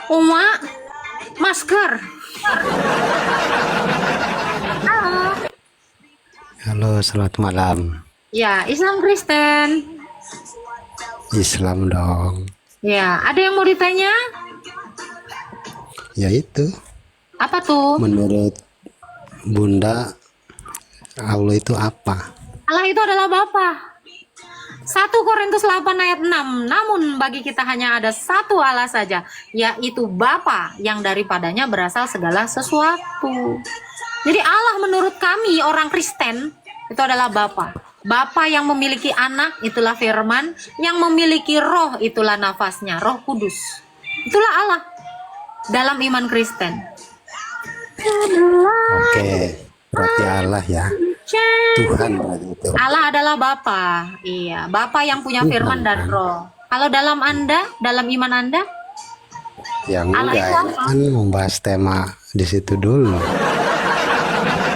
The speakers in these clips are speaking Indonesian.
Uma, masker. Halo. Halo, selamat malam. Ya, Islam Kristen. Islam dong. Ya, ada yang mau ditanya? Ya itu, Apa tuh? menurut Bunda, Allah itu apa? Allah itu adalah Bapa. 1 Korintus 8 ayat 6. Namun bagi kita hanya ada satu Allah saja, yaitu Bapa, yang daripadanya berasal segala sesuatu. Jadi Allah menurut kami orang Kristen itu adalah Bapa. Bapa yang memiliki anak itulah firman, yang memiliki roh itulah nafasnya, Roh Kudus. Itulah Allah dalam iman Kristen. Oke, berarti Allah ya. Tuhan berarti itu. Allah adalah Bapa. Iya, Bapa yang punya firman dan roh. Kalau dalam Anda, dalam iman Anda, Yang Allah enggak, itu ini apa? kan membahas tema di situ dulu.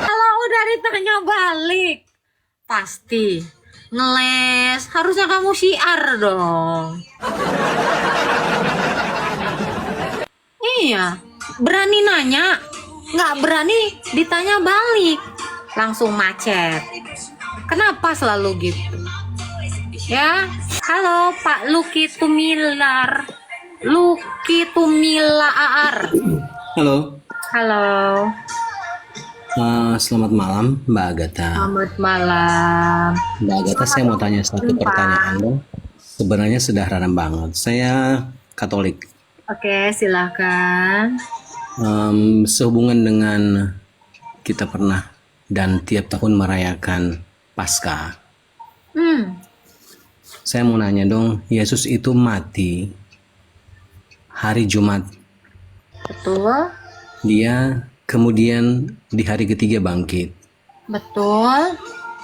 Kalau udah ditanya balik, pasti ngeles. Harusnya kamu syiar dong. Iya, berani nanya, nggak berani ditanya balik, langsung macet. Kenapa selalu gitu? Ya, halo Pak Luki Tumilar, Luki Tumilaar. Halo, Halo, selamat malam Mbak Agatha. selamat malam. Mbak Agatha, saya mau tanya satu Jumpa. pertanyaan dong. Sebenarnya sederhana banget. Saya Katolik. Oke, silakan. Sehubungan dengan kita pernah dan tiap tahun merayakan Paskah. Hmm, Saya mau nanya dong, Yesus itu mati hari Jumat. betul, Dia kemudian di hari ketiga bangkit. betul.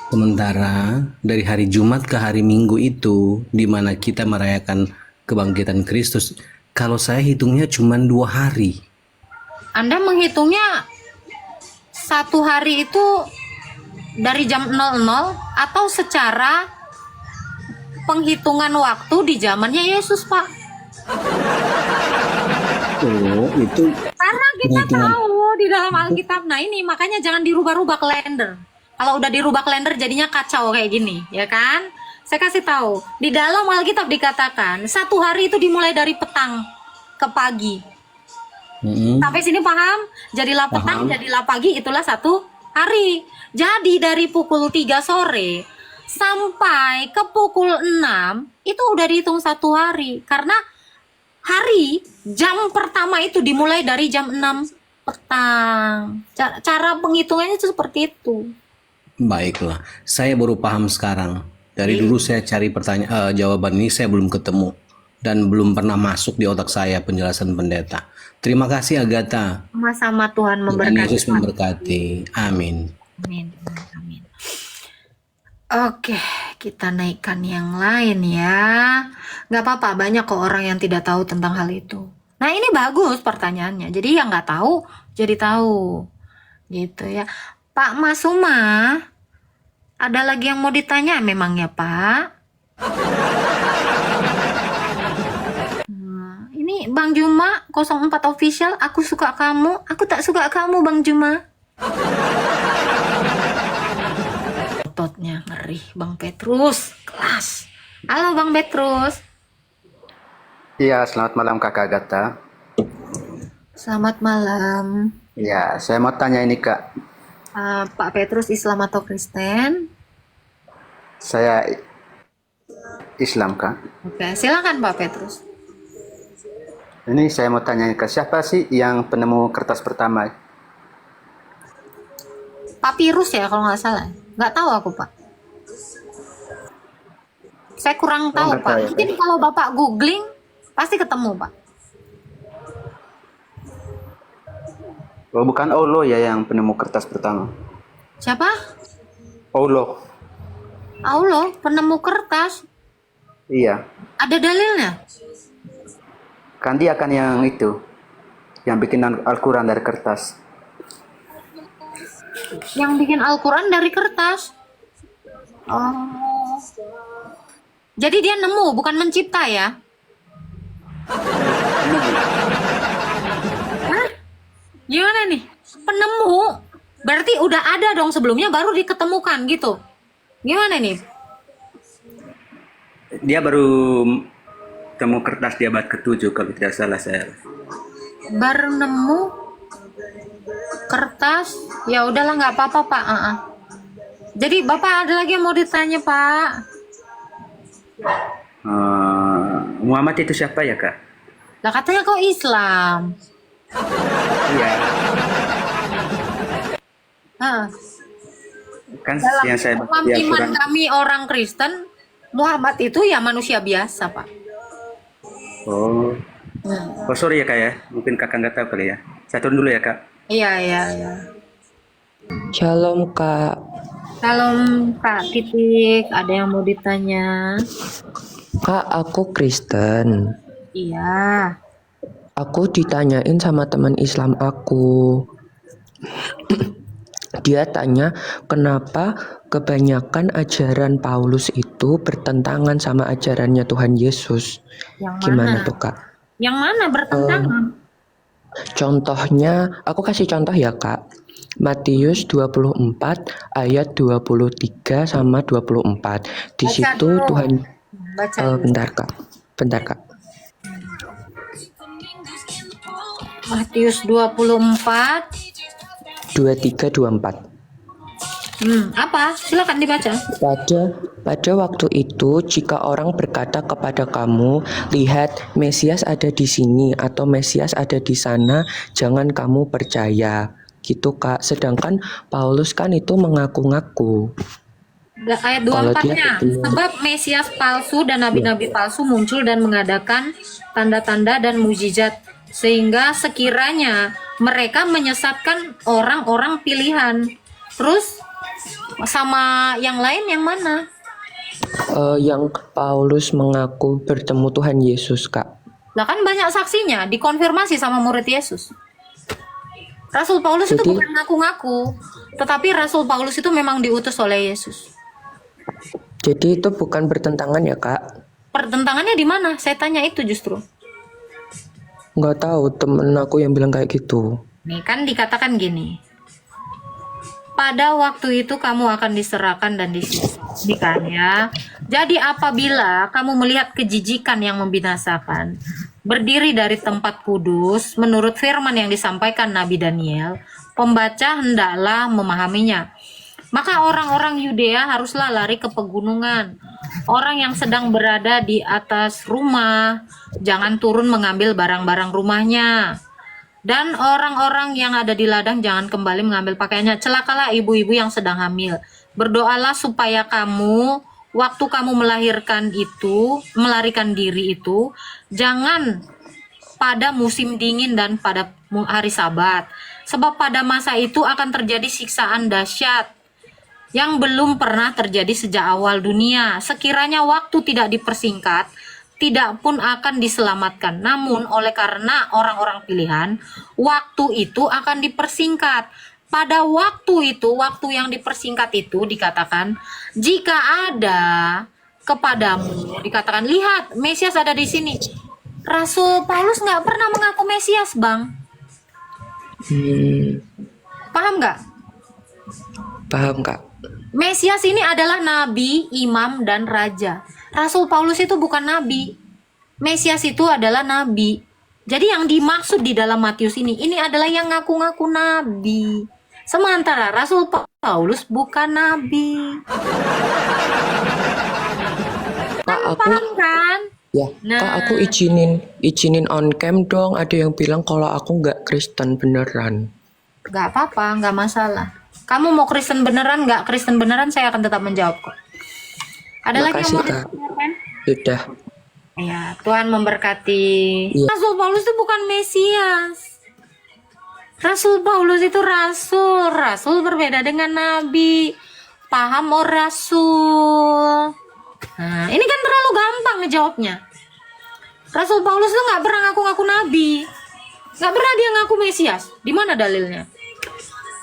Sementara dari hari Jumat ke hari Minggu itu, di mana kita merayakan kebangkitan Kristus, kalau saya hitungnya cuma 2 hari. Anda menghitungnya 1 hari itu dari jam 00 atau secara penghitungan waktu di zamannya Yesus, Pak? Oh, itu Karena kita penghitungan. tahu di dalam Alkitab. Nah ini makanya jangan dirubah-rubah kalender. Kalau udah dirubah kalender jadinya kacau kayak gini, ya kan? Saya kasih tahu, di dalam Alkitab dikatakan 1 hari itu dimulai dari petang ke pagi. Mm-mm. Sampai sini paham? Jadilah petang, Paham. jadilah pagi, itulah 1 hari. Jadi dari pukul 3 sore sampai ke pukul 6 itu udah dihitung 1 hari. Karena hari jam pertama itu dimulai dari jam 6 petang. Cara penghitungannya itu seperti itu. Baiklah, saya baru paham sekarang. Dari dulu saya cari jawaban ini, saya belum ketemu dan belum pernah masuk di otak saya penjelasan pendeta. Terima kasih Agatha. Sama-sama Tuhan Tuhan memberkati. Yesus memberkati. Amin. Amin. Amin. Oke, kita naikkan yang lain ya. Nggak apa-apa, banyak kok orang yang tidak tahu tentang hal itu. Nah ini bagus pertanyaannya. Jadi yang nggak tahu jadi tahu, gitu ya. Pak Masuma, ada lagi yang mau ditanya memangnya Pak? Nah, ini Bang Juma 04 official. Aku suka kamu, aku tak suka kamu Bang Juma. Ototnya ngeri Bang Petrus, kelas. Halo Bang Petrus. Iya, selamat malam Kakak Agatha. Selamat malam. Ya, saya mau tanya ini Kak. Pak Petrus Islam atau Kristen? Saya Islam Kak. Oke, silakan Pak Petrus. Ini saya mau tanya ke siapa sih yang penemu kertas pertama? Papirus ya kalau nggak salah. Nggak tahu aku Pak. Saya kurang tahu nggak Pak. tahu ya, Mungkin kalau Bapak googling pasti ketemu Pak. Oh, bukan Olo ya yang penemu kertas pertama. Siapa? Olo. Allah, penemu kertas. Iya. Ada dalilnya? Kan dia kan yang itu. Yang bikin Al-Quran dari kertas. Yang bikin Al-Quran dari kertas. Oh. Jadi dia nemu, bukan mencipta ya? berarti udah ada dong sebelumnya baru diketemukan gitu. Gimana nih? Dia baru temu kertas di abad ke-7 kalau tidak salah saya. Baru nemu kertas, ya udahlah nggak apa-apa Pak. Jadi Bapak ada lagi yang mau ditanya Pak? Muhammad itu siapa ya Kak? Lah katanya kok Islam. Iya, Heeh. kan Dalam yang saya baca di iman Al-Quran. kami orang Kristen, Muhammad itu ya manusia biasa Pak. Oh, oh sorry ya Kak ya, mungkin Kakak nggak tahu kali ya. Saya turun dulu ya Kak. Iya iya iya. Shalom Kak, Salam Kak Titik, ada yang mau ditanya? Kak aku Kristen. Iya. Aku ditanyain sama teman Islam aku. Dia tanya kenapa kebanyakan ajaran Paulus itu bertentangan sama ajarannya Tuhan Yesus. Yang Gimana mana? tuh Kak? Yang mana bertentangan? Contohnya, aku kasih contoh ya Kak. Matius 24 ayat 23 sama 24. Di Baca situ dulu. Tuhan Baca dulu. bentar Kak. Matius 24. 23 24. Apa? Silakan dibaca. Pada waktu itu, jika orang berkata kepada kamu, lihat Mesias ada di sini atau Mesias ada di sana, jangan kamu percaya. Gitu Kak. Sedangkan Paulus kan itu mengaku-ngaku. Ayat Kalau dia 24-nya. belum- Sebab Mesias palsu dan nabi-nabi palsu muncul dan mengadakan tanda-tanda dan mujizat, sehingga sekiranya mereka menyesatkan orang-orang pilihan. Terus sama yang lain yang mana? Yang Paulus mengaku bertemu Tuhan Yesus Kak. Lah kan banyak saksinya, dikonfirmasi sama murid Yesus. Rasul Paulus itu Jadi- bukan ngaku-ngaku, tetapi Rasul Paulus itu memang diutus oleh Yesus. Jadi itu bukan bertentangan ya Kak? Pertentangannya di mana? Saya tanya itu justru. Nggak tahu, temen aku yang bilang kayak gitu. Nih kan dikatakan gini. Pada waktu itu kamu akan diserahkan dan disiksakan ya. Jadi apabila kamu melihat kejijikan yang membinasakan berdiri dari tempat kudus menurut firman yang disampaikan Nabi Daniel, pembaca hendaklah memahaminya. Maka orang-orang Yudea haruslah lari ke pegunungan. Orang yang sedang berada di atas rumah jangan turun mengambil barang-barang rumahnya. Dan orang-orang yang ada di ladang jangan kembali mengambil pakaiannya. Celakalah ibu-ibu yang sedang hamil. Berdoalah supaya kamu, waktu kamu melahirkan itu, melarikan diri itu, jangan pada musim dingin dan pada hari Sabat. Sebab pada masa itu akan terjadi siksaan dahsyat yang belum pernah terjadi sejak awal dunia. Sekiranya waktu tidak dipersingkat, tidak pun akan diselamatkan. Namun oleh karena orang-orang pilihan, waktu itu akan dipersingkat. Pada waktu itu, waktu yang dipersingkat itu dikatakan, jika ada kepadamu, dikatakan, lihat Mesias ada di sini. Rasul Paulus nggak pernah mengaku Mesias, Bang. Paham nggak? Paham Kak? Mesias ini adalah nabi, imam, dan raja. Rasul Paulus itu bukan nabi. Mesias itu adalah nabi. Jadi yang dimaksud di dalam Matius ini adalah yang ngaku-ngaku nabi. Sementara Rasul Paulus bukan nabi. Kak aku Paham kan? ya, Nah. Kak aku izinin on cam dong. Ada yang bilang kalau aku nggak Kristen beneran. Gak apa-apa, gak masalah. Kamu mau Kristen beneran, gak Kristen beneran, saya akan tetap menjawab kok. Ada lagi yang Makasih, mau Kak. ditanyakan? Sudah. Ya, Tuhan memberkati. Iya. Rasul Paulus itu bukan Mesias. Rasul Paulus itu rasul. Rasul berbeda dengan nabi. Paham oh rasul. Nah, ini kan terlalu gampang ngejawabnya. Rasul Paulus itu nggak pernah ngaku-ngaku nabi. Nggak pernah dia ngaku Mesias. Di mana dalilnya?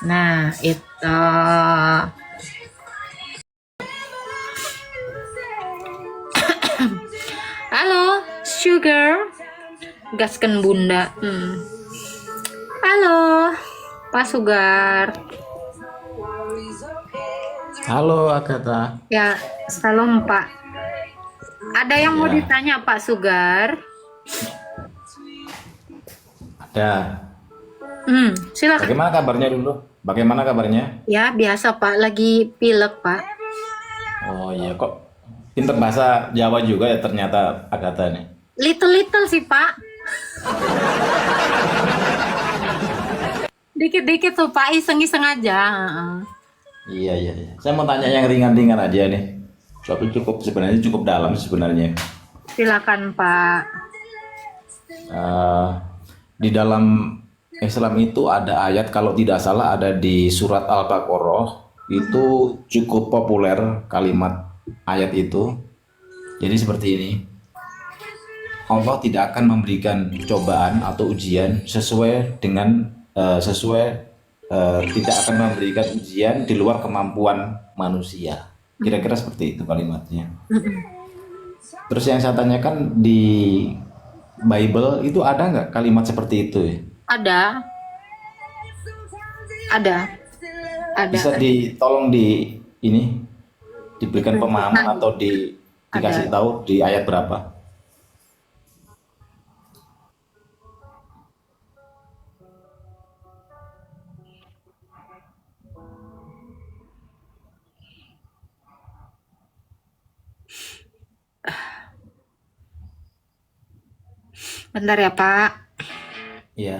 Nah, itu. Halo, Sugar. Gasken Bunda. Halo, Pak Sugar. Halo Agatha. Ya, salam Pak. Ada yang mau Ya. ditanya Pak Sugar? Ada. Silakan. Bagaimana kabarnya dulu? Bagaimana kabarnya? Ya, biasa Pak, lagi pilek Pak. Oh iya, kok pinter bahasa Jawa juga ya ternyata Agatha nih. Little sih Pak. Dikit-dikit tuh Pak, iseng-iseng aja. Iya, iya, iya. Saya mau tanya yang ringan-ringan aja nih. Tapi sebenarnya cukup dalam sebenarnya. Silakan Pak. Eh, di dalam Islam itu ada ayat kalau tidak salah ada di surat Al-Baqarah, itu cukup populer kalimat ayat itu. Jadi seperti ini. Allah tidak akan memberikan cobaan atau ujian sesuai dengan tidak akan memberikan ujian di luar kemampuan manusia. Kira-kira seperti itu kalimatnya. Terus yang saya tanyakan di Bible itu ada nggak kalimat seperti itu ya? Ada. Bisa tolong diberikan pemahaman atau dikasih tahu di ayat berapa? Bentar ya Pak. Iya.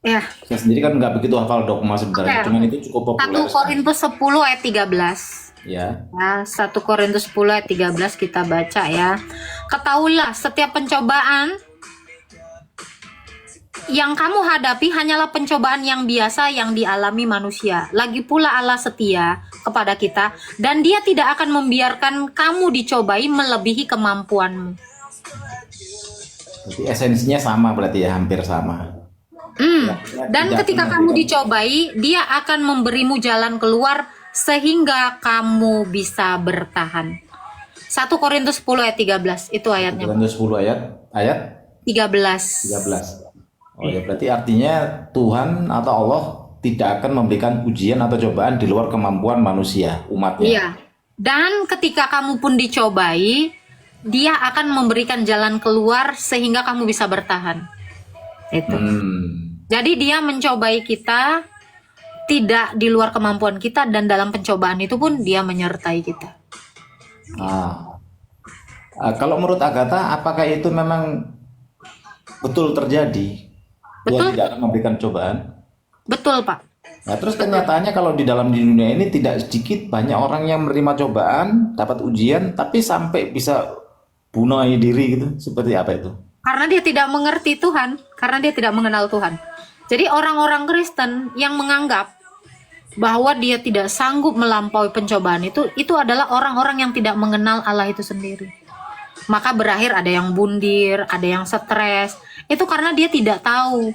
Ya, Saya sendiri kan nggak begitu hafal dogma sebenarnya, Oke. cuman itu cukup 1 populer. Korintus 10 ayat 13. Ya. Ya, 1 Korintus 10 ayat 13 kita baca ya. Ketahuilah setiap pencobaan yang kamu hadapi hanyalah pencobaan yang biasa yang dialami manusia. Lagi pula Allah setia kepada kita dan Dia tidak akan membiarkan kamu dicobai melebihi kemampuanmu. Jadi esensinya sama berarti ya, hampir sama. Dan Tidak ketika akan kamu memberikan- dicobai, Dia akan memberimu jalan keluar sehingga kamu bisa bertahan. 1 Korintus 10 ayat 13 itu ayatnya. Korintus 10 ayat 13. 13. Oh ya, berarti artinya Tuhan atau Allah tidak akan memberikan ujian atau cobaan di luar kemampuan manusia, umatnya. Iya. Dan ketika kamu pun dicobai, Dia akan memberikan jalan keluar sehingga kamu bisa bertahan. Itu. Jadi Dia mencobai kita tidak di luar kemampuan kita dan dalam pencobaan itu pun Dia menyertai kita. Kalau menurut Agatha, apakah itu memang betul terjadi? Tuhan Betul. tidak akan memberikan cobaan. Betul, Pak. Nah, terus kenyataannya kalau di dunia ini tidak sedikit banyak orang yang menerima cobaan, dapat ujian, tapi sampai bisa bunuh diri gitu. Seperti apa itu? Karena dia tidak mengerti Tuhan, karena dia tidak mengenal Tuhan. Jadi orang-orang Kristen yang menganggap bahwa dia tidak sanggup melampaui pencobaan itu adalah orang-orang yang tidak mengenal Allah itu sendiri. Maka berakhir ada yang bundir, ada yang stres. Itu karena dia tidak tahu.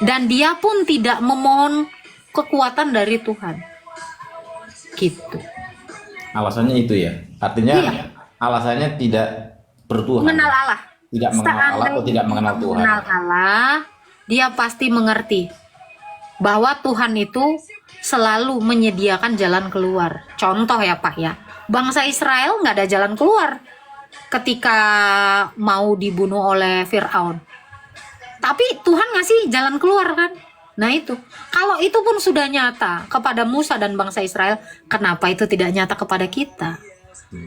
Dan dia pun tidak memohon kekuatan dari Tuhan. Gitu. Alasannya itu ya. Artinya Iya. alasannya tidak bertuhan. Mengenal Allah. Tidak mengenal Allah atau tidak mengenal Tuhan. Mengenal Allah, dia pasti mengerti bahwa Tuhan itu selalu menyediakan jalan keluar. Contoh ya Pak ya, bangsa Israel nggak ada jalan keluar ketika mau dibunuh oleh Fir'aun. Tapi Tuhan ngasih jalan keluar kan? Nah itu, kalau itu pun sudah nyata kepada Musa dan bangsa Israel, kenapa itu tidak nyata kepada kita?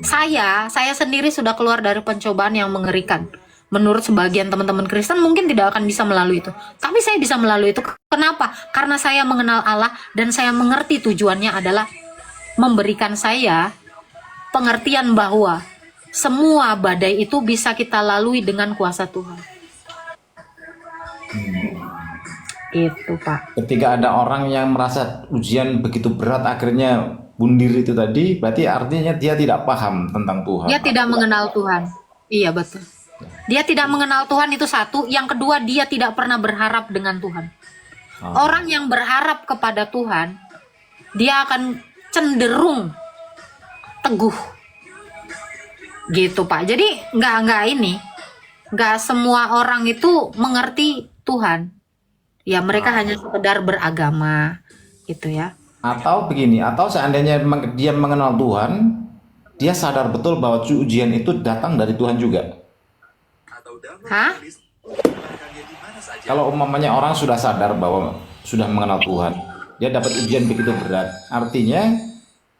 Saya sendiri sudah keluar dari pencobaan yang mengerikan. Menurut sebagian teman-teman Kristen mungkin tidak akan bisa melalui itu. Tapi saya bisa melalui itu. Kenapa? Karena saya mengenal Allah dan saya mengerti tujuannya adalah memberikan saya pengertian bahwa semua badai itu bisa kita lalui dengan kuasa Tuhan. Itu Pak. Ketika ada orang yang merasa ujian begitu berat akhirnya bundir itu tadi, berarti artinya dia tidak paham tentang Tuhan. Dia tidak mengenal Tuhan. Iya betul. Dia tidak mengenal Tuhan itu satu. Yang kedua, dia tidak pernah berharap dengan Tuhan. Orang yang berharap kepada Tuhan, dia akan cenderung teguh. Gitu Pak. Jadi nggak semua orang itu mengerti Tuhan. Ya mereka hanya sekedar beragama gitu ya. Atau begini, atau seandainya dia mengenal Tuhan, dia sadar betul bahwa ujian itu datang dari Tuhan juga. Hah? Kalau umpamanya orang sudah sadar bahwa sudah mengenal Tuhan, dia dapat ujian begitu berat, artinya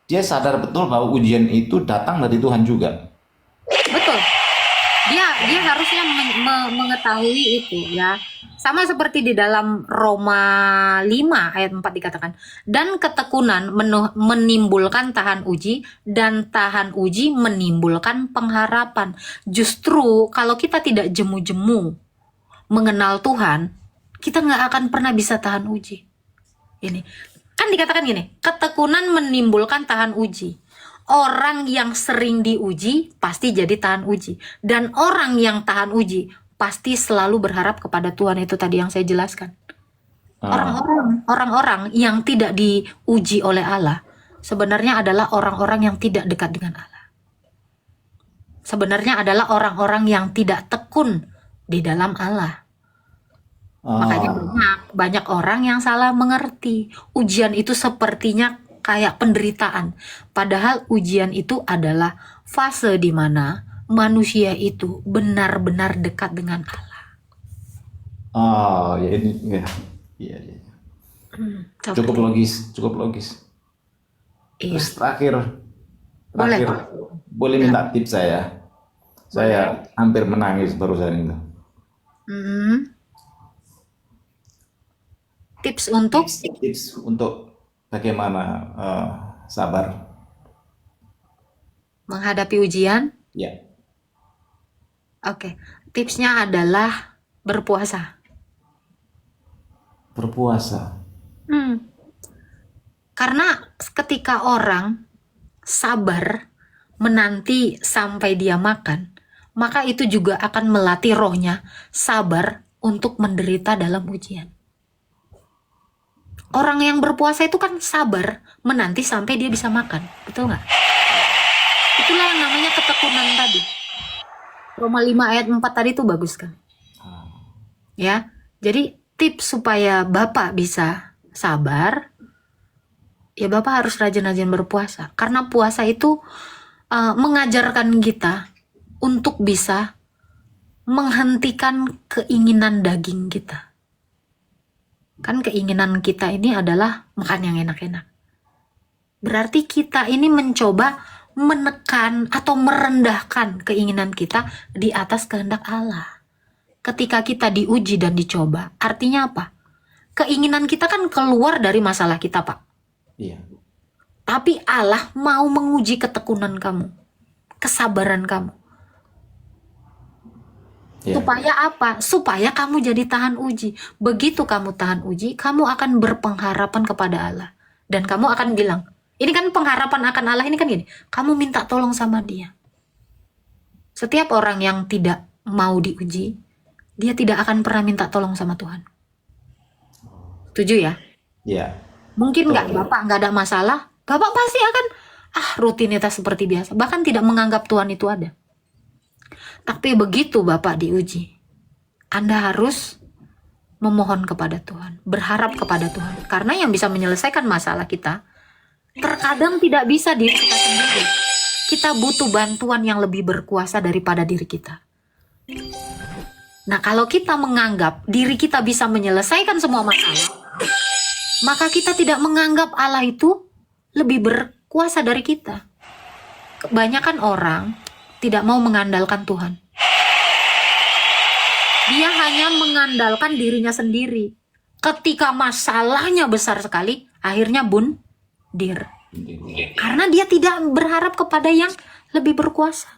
dia sadar betul bahwa ujian itu datang dari Tuhan juga. Betul. Dia harusnya mengetahui itu ya. Sama seperti di dalam Roma 5 ayat 4 dikatakan, dan ketekunan menimbulkan tahan uji, dan tahan uji menimbulkan pengharapan. Justru kalau kita tidak jemu-jemu mengenal Tuhan, kita nggak akan pernah bisa tahan uji. Ini kan dikatakan gini, ketekunan menimbulkan tahan uji. Orang yang sering diuji pasti jadi tahan uji, dan orang yang tahan uji pasti selalu berharap kepada Tuhan. Itu tadi yang saya jelaskan. Orang-orang yang tidak diuji oleh Allah sebenarnya adalah orang-orang yang tidak dekat dengan Allah. Sebenarnya adalah orang-orang yang tidak tekun di dalam Allah. Makanya banyak orang yang salah mengerti. Ujian itu sepertinya kayak penderitaan. Padahal ujian itu adalah fase di mana manusia itu benar-benar dekat dengan Allah. Oh, ya ini ya. Iya, iya. Cukup logis, cukup logis. Iya. Terus terakhir, Boleh, Pak. boleh minta tips saya? Saya hampir menangis barusan itu. Tips untuk Tips untuk bagaimana sabar. menghadapi ujian. Ya. Oke, tipsnya adalah berpuasa. Berpuasa. Karena ketika orang sabar menanti sampai dia makan, maka itu juga akan melatih rohnya sabar untuk menderita dalam ujian. Orang yang berpuasa itu kan sabar menanti sampai dia bisa makan, betul nggak? Itulah yang namanya ketekunan tadi. Roma 5 ayat 4 tadi itu bagus kan? Ya, jadi tips supaya Bapak bisa sabar, ya Bapak harus rajin-rajin berpuasa. Karena puasa itu mengajarkan kita untuk bisa menghentikan keinginan daging kita. Kan keinginan kita ini adalah makan yang enak-enak. Berarti kita ini mencoba menekan atau merendahkan keinginan kita di atas kehendak Allah. Ketika kita diuji dan dicoba, artinya apa? Keinginan kita kan keluar dari masalah kita, Pak. Iya. Tapi Allah mau menguji ketekunan kamu, kesabaran kamu. Iya. Supaya apa? Supaya kamu jadi tahan uji. Begitu kamu tahan uji, kamu akan berpengharapan kepada Allah. Dan kamu akan bilang, ini kan pengharapan akan Allah ini kan gini, kamu minta tolong sama dia. Setiap orang yang tidak mau diuji, dia tidak akan pernah minta tolong sama Tuhan. Setuju ya? Iya. Mungkin nggak Bapak nggak ada masalah, Bapak pasti akan rutinitas seperti biasa, bahkan tidak menganggap Tuhan itu ada. Tapi begitu Bapak diuji, Anda harus memohon kepada Tuhan, berharap kepada Tuhan. Karena yang bisa menyelesaikan masalah kita, terkadang tidak bisa diri kita sendiri. Kita butuh bantuan yang lebih berkuasa daripada diri kita. Nah, kalau kita menganggap diri kita bisa menyelesaikan semua masalah, maka kita tidak menganggap Allah itu lebih berkuasa dari kita. Kebanyakan orang tidak mau mengandalkan Tuhan. Dia hanya mengandalkan dirinya sendiri. Ketika masalahnya besar sekali, akhirnya bundir. Karena dia tidak berharap kepada yang lebih berkuasa.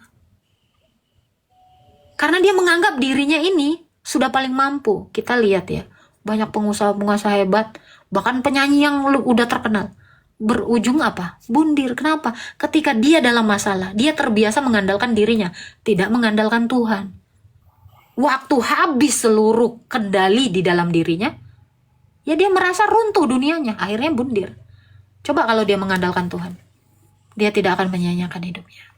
Karena dia menganggap dirinya ini sudah paling mampu. Kita lihat ya, banyak pengusaha-pengusaha hebat, bahkan penyanyi yang udah terkenal, berujung apa? Bundir. Kenapa? Ketika dia dalam masalah, dia terbiasa mengandalkan dirinya, tidak mengandalkan Tuhan. Waktu habis seluruh kendali di dalam dirinya, ya dia merasa runtuh dunianya, akhirnya bundir. Coba kalau dia mengandalkan Tuhan, dia tidak akan menyia-nyiakan hidupnya.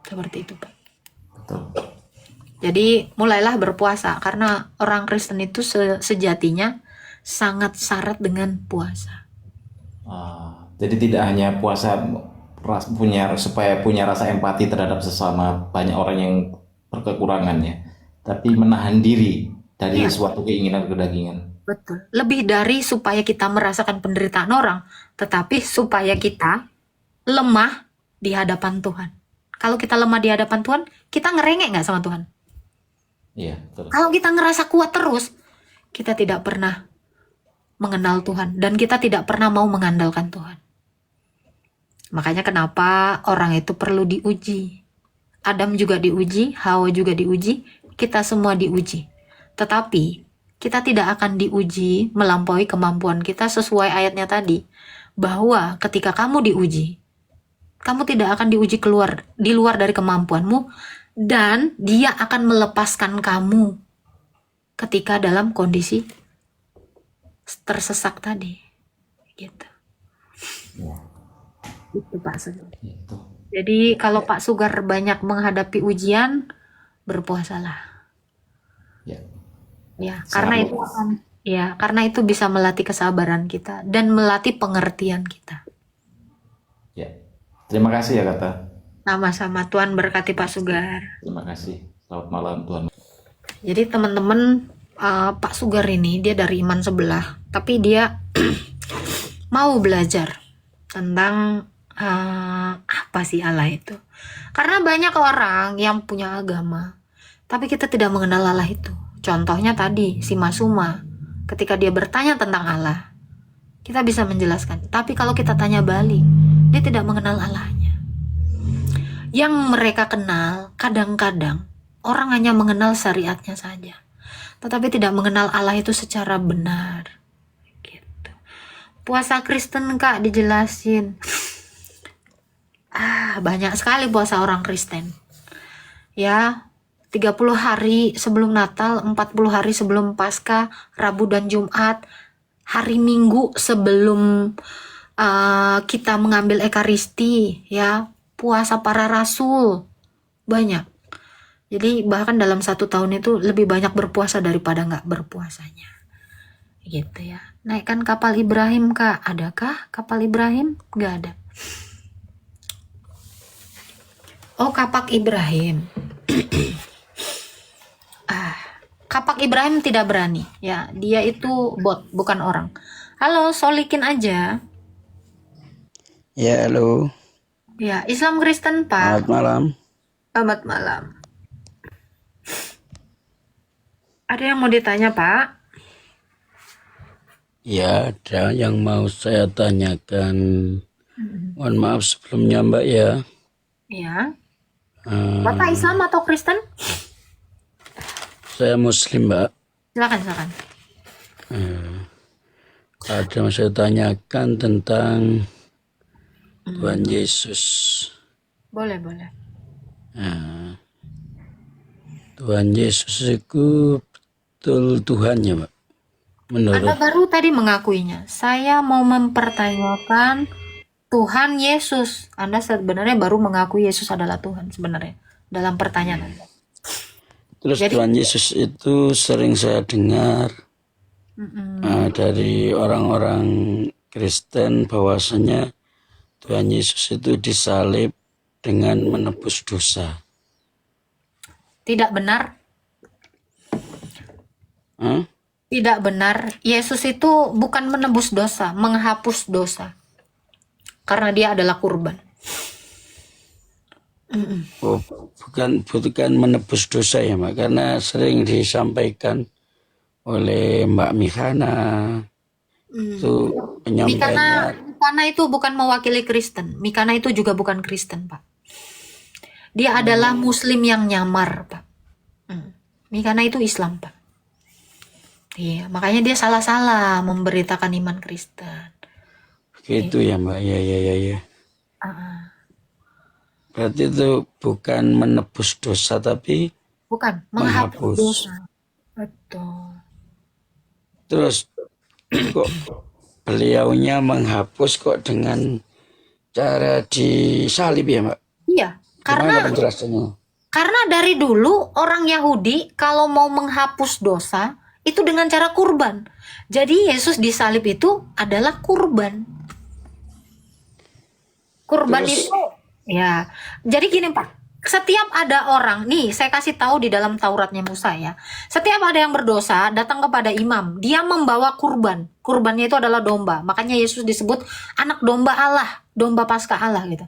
Seperti itu, Pak. Betul. Jadi mulailah berpuasa, karena orang Kristen itu sejatinya sangat syarat dengan puasa. Jadi tidak hanya puasa supaya punya rasa empati terhadap sesama banyak orang yang berkekurangannya, tapi menahan diri dari Iya. suatu keinginan kedagingan. Betul. Lebih dari supaya kita merasakan penderitaan orang, tetapi supaya kita lemah di hadapan Tuhan. Kalau kita lemah di hadapan Tuhan, kita ngerengek nggak sama Tuhan? Iya, betul. Kalau kita ngerasa kuat terus, kita tidak pernah mengenal Tuhan dan kita tidak pernah mau mengandalkan Tuhan. Makanya kenapa orang itu perlu diuji. Adam juga diuji, Hawa juga diuji, kita semua diuji. Tetapi kita tidak akan diuji melampaui kemampuan kita sesuai ayatnya tadi. Bahwa ketika kamu diuji, kamu tidak akan diuji di luar dari kemampuanmu, dan dia akan melepaskan kamu ketika dalam kondisi tersesak tadi. Gitu. Itu Pak Sugar. Itu. Jadi kalau Pak Sugar banyak menghadapi ujian, berpuasalah. Ya. Ya, Sangat karena itu bisa melatih kesabaran kita dan melatih pengertian kita. Ya. Terima kasih ya Kata. Sama-sama, Tuhan berkati Pak Sugar. Terima kasih. Selamat malam Tuhan. Jadi teman-teman, Pak Sugar ini dia dari iman sebelah, tapi dia mau belajar tentang apa sih Allah itu. Karena banyak orang yang punya agama, tapi kita tidak mengenal Allah itu. Contohnya tadi si Masuma, ketika dia bertanya tentang Allah, kita bisa menjelaskan. Tapi kalau kita tanya balik, dia tidak mengenal Allahnya. Yang mereka kenal kadang-kadang orang hanya mengenal syariatnya saja, tetapi tidak mengenal Allah itu secara benar. Gitu. Puasa Kristen Kak dijelasin. Banyak sekali puasa orang Kristen. Ya, 30 hari sebelum Natal, 40 hari sebelum Paskah, Rabu dan Jumat, hari Minggu sebelum kita mengambil Ekaristi, ya, puasa para rasul, banyak. Jadi bahkan dalam 1 tahun itu lebih banyak berpuasa daripada nggak berpuasanya. Gitu ya. Naikkan kapal Ibrahim Kak, adakah kapal Ibrahim? Nggak ada. Oh, kapak Ibrahim. Kapak Ibrahim tidak berani. Ya, dia itu bot, bukan orang. Halo, solikin aja. Ya, halo. Ya, Islam Kristen Pak. Selamat malam. Selamat malam. Ada yang mau ditanya Pak? Ya, ada yang mau saya tanyakan. Mohon maaf sebelumnya, Mbak ya. Ya. Eh, Bapak Islam atau Kristen? saya Muslim, Mbak. Silakan. Ada yang saya tanyakan tentang Tuhan Yesus. Boleh. Tuhan Yesus itu betul Tuhan ya, Mbak? Anda Menurut baru tadi mengakuinya. Saya mau mempertanyakan Tuhan Yesus. Anda sebenarnya baru mengakui Yesus adalah Tuhan sebenarnya dalam pertanyaan Anda. terus Jadi- Tuhan Yesus itu sering saya dengar dari orang-orang Kristen bahwasanya Tuhan Yesus itu disalib dengan menebus dosa. Tidak benar. Hah? Tidak benar. Yesus itu bukan menebus dosa, menghapus dosa. Karena dia adalah kurban. Oh, bukan menebus dosa ya, Mbak, karena sering disampaikan oleh Mbak Mihana itu penyampaiannya. Mikana itu bukan mewakili Kristen. Mikana itu juga bukan Kristen, Pak. Dia adalah Muslim yang nyamar, Pak. Mikana itu Islam, Pak. Iya, makanya dia salah-salah memberitakan iman Kristen. Gitu ya, Mbak. Ya. Berarti itu bukan menebus dosa tapi Bukan, Menghapus. menghapus dosa. Betul. terus kok beliaunya menghapus kok dengan cara disalib ya, Mbak? Iya, Gimana karena penjelasannya? dari dulu orang Yahudi kalau mau menghapus dosa itu dengan cara kurban. Jadi Yesus disalib itu adalah kurban. Kurban Terus itu ya. Jadi gini Pak, setiap ada orang nih, saya kasih tahu di dalam Tauratnya Musa ya. Setiap ada yang berdosa datang kepada imam, dia membawa kurban. Kurbannya itu adalah domba. Makanya Yesus disebut anak domba Allah, domba Paskah Allah gitu.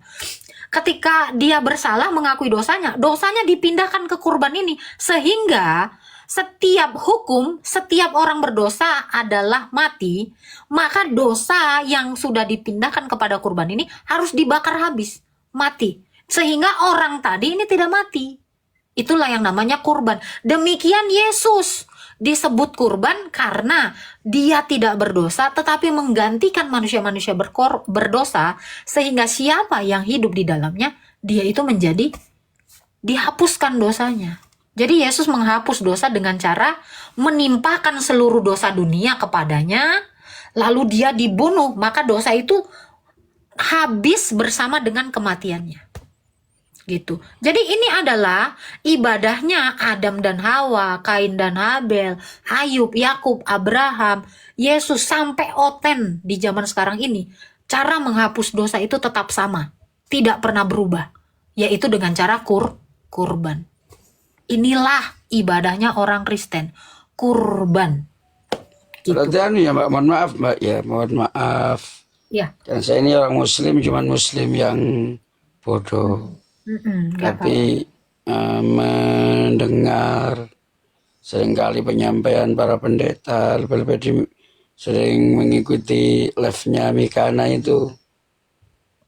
Ketika dia bersalah mengakui dosanya, dosanya dipindahkan ke kurban ini sehingga setiap hukum, setiap orang berdosa adalah mati, maka dosa yang sudah dipindahkan kepada kurban ini harus dibakar habis, mati. Sehingga orang tadi ini tidak mati. Itulah yang namanya kurban. Demikian Yesus disebut kurban karena dia tidak berdosa tetapi menggantikan manusia-manusia berdosa sehingga siapa yang hidup di dalamnya dia itu menjadi dihapuskan dosanya. Jadi Yesus menghapus dosa dengan cara menimpakan seluruh dosa dunia kepadanya, lalu dia dibunuh, maka dosa itu habis bersama dengan kematiannya. Gitu. Jadi ini adalah ibadahnya Adam dan Hawa, Kain dan Habel, Ayub, Yakub, Abraham, Yesus sampai Oten di zaman sekarang ini. Cara menghapus dosa itu tetap sama, tidak pernah berubah, yaitu dengan cara kurban. Inilah ibadahnya orang Kristen, kurban. Gitu. Berarti anu ya Mbak, mohon maaf Mbak ya, mohon maaf. Ya. Dan saya ini orang Muslim, cuman Muslim yang bodoh. Nggak Tapi mendengar seringkali penyampaian para pendeta, lebih-lebih sering mengikuti live-nya Mikana itu.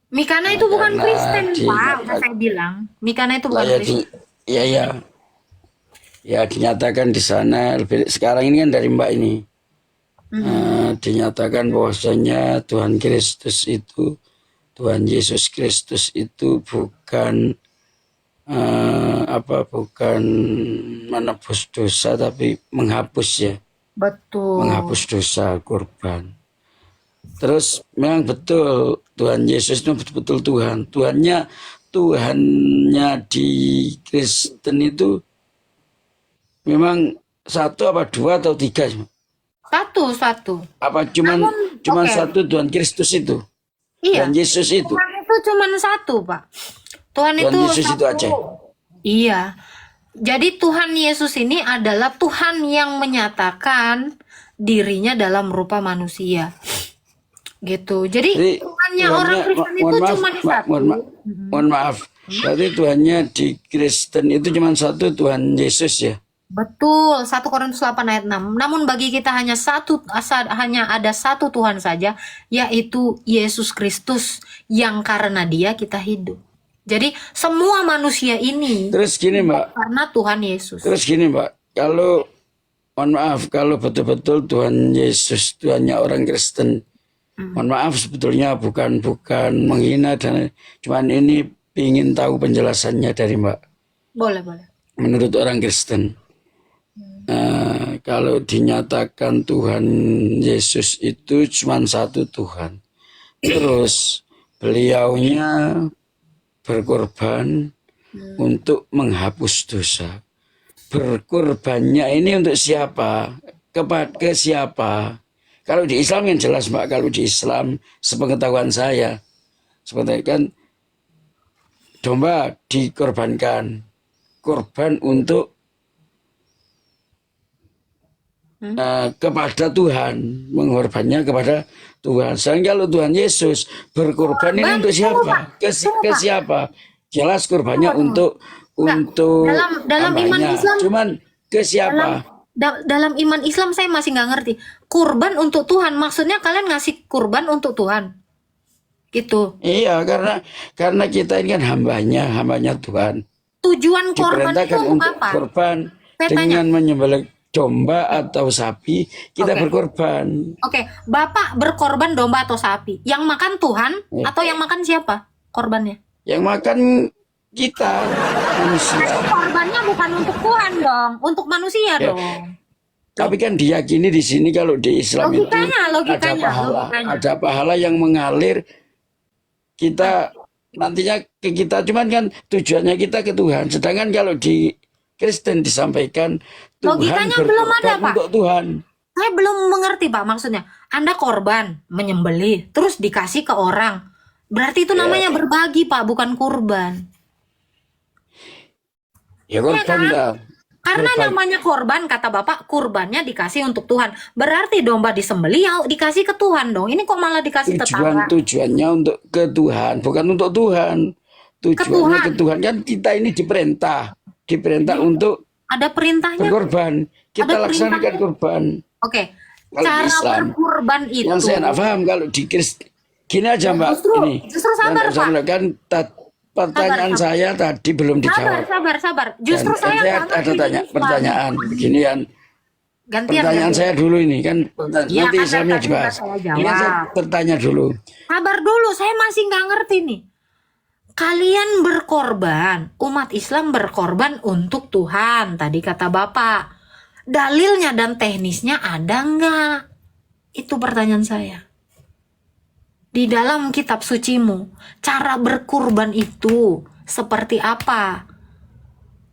Mikana itu bukan Karena Kristen, di- Pak. Udah saya bilang, Mikana itu bukan Ya, Kristen. ya dinyatakan di sana sekarang ini kan dari Mbak ini dinyatakan bahwasanya Tuhan Kristus itu, Tuhan Yesus Kristus itu bukan bukan menebus dosa tapi menghapus ya, Betul. menghapus dosa kurban. Terus memang betul Tuhan Yesus itu betul-betul Tuhan. Tuhannya di Kristen itu memang satu apa dua atau tiga? Satu. Apa cuman oke. satu Tuhan Kristus itu? Iya. Tuhan Yesus itu. Tuhan itu cuma satu, Pak. Tuhan Tuhan itu Yesus itu satu. aja. Iya. Jadi Tuhan Yesus ini adalah Tuhan yang menyatakan dirinya dalam rupa manusia. Gitu. Jadi Tuhannya orang Kristen itu cuma satu. Mohon maaf. Berarti Tuhannya di Kristen itu cuma satu, Tuhan Yesus ya. Betul, 1 Korintus 8 ayat 6. Namun bagi kita hanya ada satu Tuhan saja, yaitu Yesus Kristus, yang karena Dia kita hidup. Jadi semua manusia ini Terus gini Mbak, karena Tuhan Yesus. kalau mohon maaf, kalau betul-betul Tuhan Yesus, Tuhannya orang Kristen, mohon maaf sebetulnya bukan menghina dan cuman ini ingin tahu penjelasannya dari Mbak. Boleh. Menurut orang Kristen, kalau dinyatakan Tuhan Yesus itu cuma satu Tuhan, terus beliaunya berkorban untuk menghapus dosa. Berkorbannya ini untuk siapa? Ke siapa? Kalau di Islam yang jelas Mbak, kalau di Islam sepengetahuan saya, seperti kan domba dikorbankan, korban untuk kepada Tuhan, mengorbannya kepada Tuhan. Sedangkan kalau Tuhan Yesus berkorban ini untuk siapa? Ke siapa? Jelas korbannya untuk dalam iman hambanya. Islam, Cuman ke siapa? dalam iman Islam saya masih nggak ngerti. Kurban untuk Tuhan, maksudnya kalian ngasih kurban untuk Tuhan, gitu. Iya, karena kita ini kan hambanya Tuhan. Tujuan korban itu Diperintahkan untuk untuk apa? korban Saya tanya. dengan menyembelih domba atau sapi, kita berkorban. Oke, Bapak berkorban domba atau sapi? Yang makan Tuhan atau yang makan siapa korbannya? Yang makan kita manusia. Korbannya bukan untuk Tuhan dong, untuk manusia Ya. dong. Tapi kan diyakini di sini kalau di Islam Logikanya. ada pahala yang mengalir kita nantinya ke kita, cuman kan tujuannya kita ke Tuhan. Sedangkan kalau di Kristen disampaikan Tuhan Logikanya belum ada, berkorban Pak. untuk Tuhan. Saya belum mengerti Pak maksudnya. Anda korban, menyembelih, terus dikasih ke orang. Berarti itu namanya berbagi, Pak, bukan kurban. Ya Ya korban kan? lah. Karena Korban. namanya korban, kata Bapak, kurbannya dikasih untuk Tuhan. Berarti domba disembelih ya dikasih ke Tuhan dong. Ini kok malah dikasih tetangga? Tujuannya untuk ke Tuhan, bukan untuk Tuhan. Tujuannya Tuhan. ke Tuhan. Kan kita ini diperintah untuk Ada perintahnya. berkorban. Kita Ada laksanakan perintahnya. korban. Oke, Kalau di cara Islam, berkurban itu. Yang saya nggak paham kalau di Kristen. Gini aja Ya, Mbak, justru ini. sabar, Yang saya Pak. kan pertanyaan Sabar. saya tadi belum dijawab. Sabar. Justru Dan saya saya nggak ada ngerti tanya Islam. pertanyaan beginian. Gantian. Pertanyaan saya dulu ini kan Ya, nanti kan Islamnya tadi dibahas. udah saya Ini kan saya jawab. bertanya dulu. Sabar dulu, saya masih nggak ngerti nih. Kalian berkorban, umat Islam berkorban untuk Tuhan, tadi kata Bapak. Dalilnya dan teknisnya ada nggak? Itu pertanyaan saya. Di dalam kitab sucimu, cara berkurban itu seperti apa?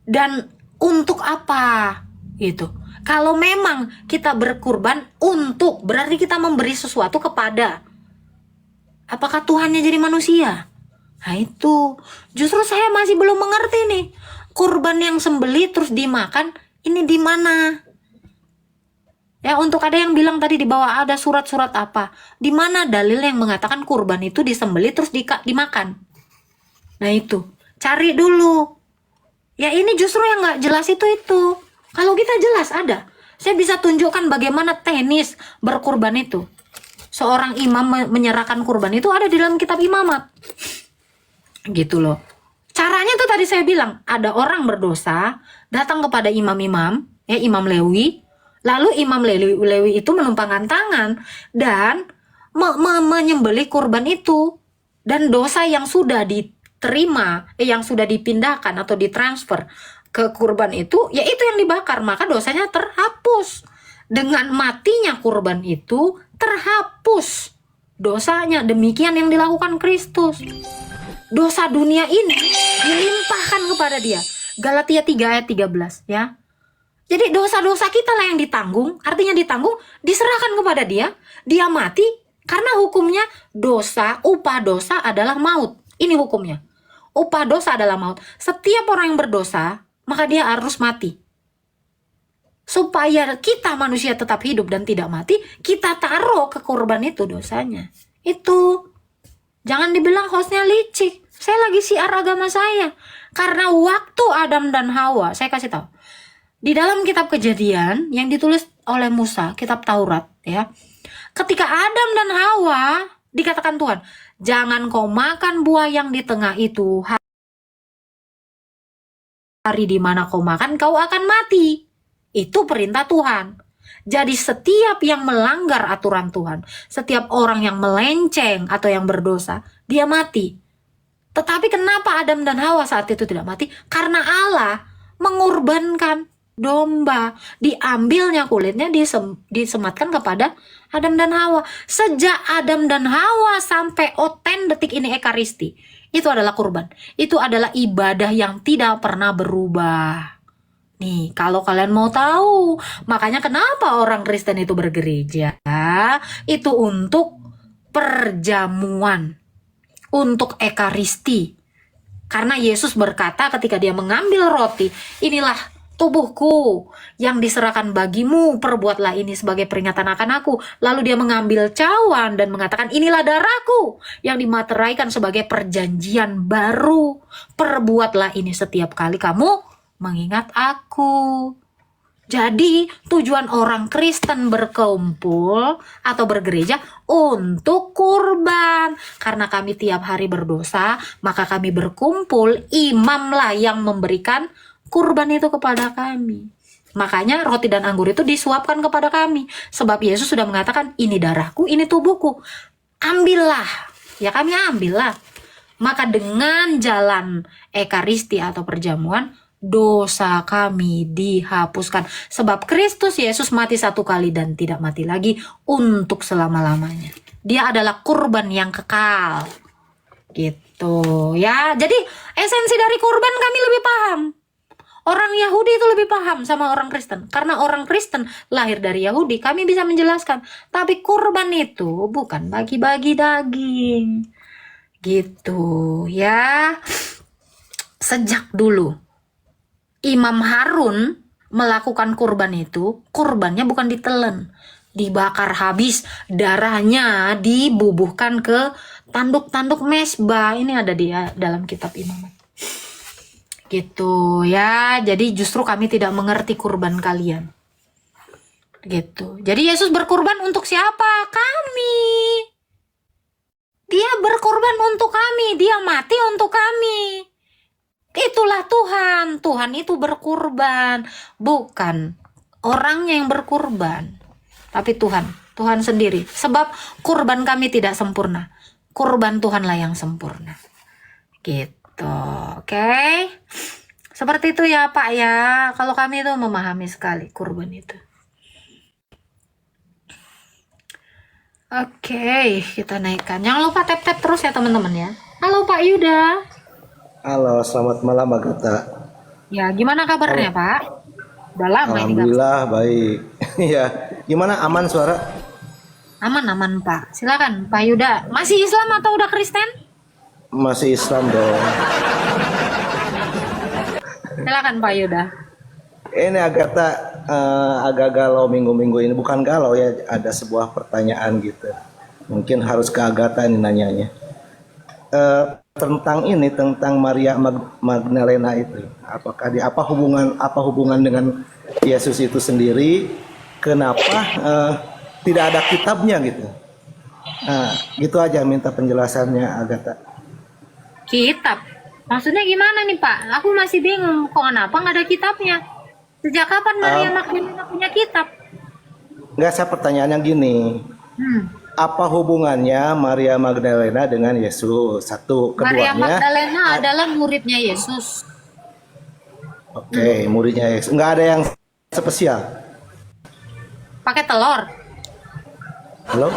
Dan untuk apa? Gitu. Kalau memang kita berkurban untuk, berarti kita memberi sesuatu kepada. Apakah Tuhannya jadi manusia? Nah itu, justru saya masih belum mengerti nih. Kurban yang sembelih terus dimakan, ini di mana? Ya, untuk ada yang bilang tadi di bawah ada surat-surat apa? Di mana dalil yang mengatakan kurban itu disembelih terus dimakan? Nah itu, cari dulu. Ya ini justru yang nggak jelas itu. Kalau kita jelas ada. Saya bisa tunjukkan bagaimana teknis berkurban itu. Seorang imam menyerahkan kurban itu ada di dalam kitab imamat. Gitu loh. Caranya tuh tadi saya bilang, ada orang berdosa datang kepada imam-imam, ya imam Lewi. Lalu imam Lewi itu menumpangkan tangan dan menyembelih kurban itu. Dan dosa yang sudah diterima, yang sudah dipindahkan atau ditransfer ke kurban itu, ya itu yang dibakar. Maka dosanya terhapus. Dengan matinya kurban itu terhapus dosanya. Demikian yang dilakukan Kristus. Dosa dunia ini dilimpahkan kepada dia. Galatia 3 ayat 13 ya. Jadi dosa-dosa kita lah yang ditanggung, artinya ditanggung, diserahkan kepada dia, dia mati, karena hukumnya dosa, upah dosa adalah maut. Ini hukumnya. Upah dosa adalah maut. Setiap orang yang berdosa, maka dia harus mati. Supaya kita manusia tetap hidup dan tidak mati, kita taruh ke korban itu dosanya. Itu. Jangan dibilang hostnya licik. Saya lagi siar agama saya. Karena waktu Adam dan Hawa, saya kasih tahu. Di dalam kitab Kejadian yang ditulis oleh Musa, kitab Taurat ya. Ketika Adam dan Hawa dikatakan Tuhan, jangan kau makan buah yang di tengah itu. Hari di mana kau makan kau akan mati. Itu perintah Tuhan. Jadi setiap yang melanggar aturan Tuhan, setiap orang yang melenceng atau yang berdosa, dia mati. Tetapi kenapa Adam dan Hawa saat itu tidak mati? Karena Allah mengorbankan domba, diambilnya kulitnya disematkan kepada Adam dan Hawa. Sejak Adam dan Hawa sampai 10 detik ini ekaristi, itu adalah kurban. Itu adalah ibadah yang tidak pernah berubah. Nih, kalau kalian mau tahu, makanya kenapa orang Kristen itu bergereja, itu untuk perjamuan, untuk ekaristi. Karena Yesus berkata ketika dia mengambil roti, inilah tubuhku yang diserahkan bagimu, perbuatlah ini sebagai peringatan akan aku. Lalu dia mengambil cawan dan mengatakan, inilah darahku yang dimateraikan sebagai perjanjian baru. Perbuatlah ini setiap kali kamu mengingat aku. Jadi tujuan orang Kristen berkumpul atau bergereja untuk kurban. Karena kami tiap hari berdosa, maka kami berkumpul, imamlah yang memberikan kurban itu kepada kami. Makanya roti dan anggur itu disuapkan kepada kami. Sebab Yesus sudah mengatakan, ini darahku, ini tubuhku. Ambillah. Ya kami ambillah. Maka dengan jalan ekaristi atau perjamuan, dosa kami dihapuskan. Sebab Kristus Yesus mati satu kali dan tidak mati lagi untuk selama-lamanya. Dia adalah kurban yang kekal. Gitu ya. Jadi esensi dari kurban kami lebih paham. Orang Yahudi itu lebih paham sama orang Kristen. Karena orang Kristen lahir dari Yahudi, kami bisa menjelaskan. Tapi kurban itu bukan bagi-bagi daging. Gitu ya. Sejak dulu Imam Harun melakukan kurban itu, kurbannya bukan ditelen, dibakar habis, darahnya dibubuhkan ke tanduk-tanduk mesbah. Ini ada di dalam kitab Imamat. Gitu ya. Jadi justru kami tidak mengerti kurban kalian. Gitu. Jadi Yesus berkurban untuk siapa? Kami. Dia berkorban untuk kami, dia mati untuk kami. Itulah Tuhan. Tuhan itu berkorban, bukan orangnya yang berkorban, tapi Tuhan sendiri. Sebab kurban kami tidak sempurna. Kurban Tuhanlah yang sempurna. Gitu. Oke. Seperti itu ya Pak ya. Kalau kami itu memahami sekali kurban itu. Oke, kita naikkan. Jangan lupa tap-tap terus ya teman-teman ya. Halo Pak Yuda. Halo, selamat malam Agatha. Ya, gimana kabarnya Pak? Udah lama ini nggak- Alhamdulillah baik. Ya, gimana aman suara? Aman Pak. Silakan Pak Yuda. Masih Islam atau udah Kristen? Masih Islam dong. Silakan Pak Yuda. Ini Agatha agak galau minggu-minggu ini. Bukan galau ya, ada sebuah pertanyaan gitu. Mungkin harus ke Agatha ini nanyanya. Tentang Maria Magdalena itu. Apakah apa hubungan dengan Yesus itu sendiri? Kenapa tidak ada kitabnya gitu? Nah, gitu aja minta penjelasannya Agatha. Kitab. Maksudnya gimana nih Pak? Aku masih bingung. Kok kenapa nggak ada kitabnya? Sejak kapan Maria Magdalena punya kitab? Enggak, saya pertanyaannya gini. Apa hubungannya Maria Magdalena dengan Yesus? Satu, Maria keduanya. Magdalena adalah muridnya Yesus. Oke, muridnya Yesus. Enggak ada yang spesial. Pakai telur. Halo?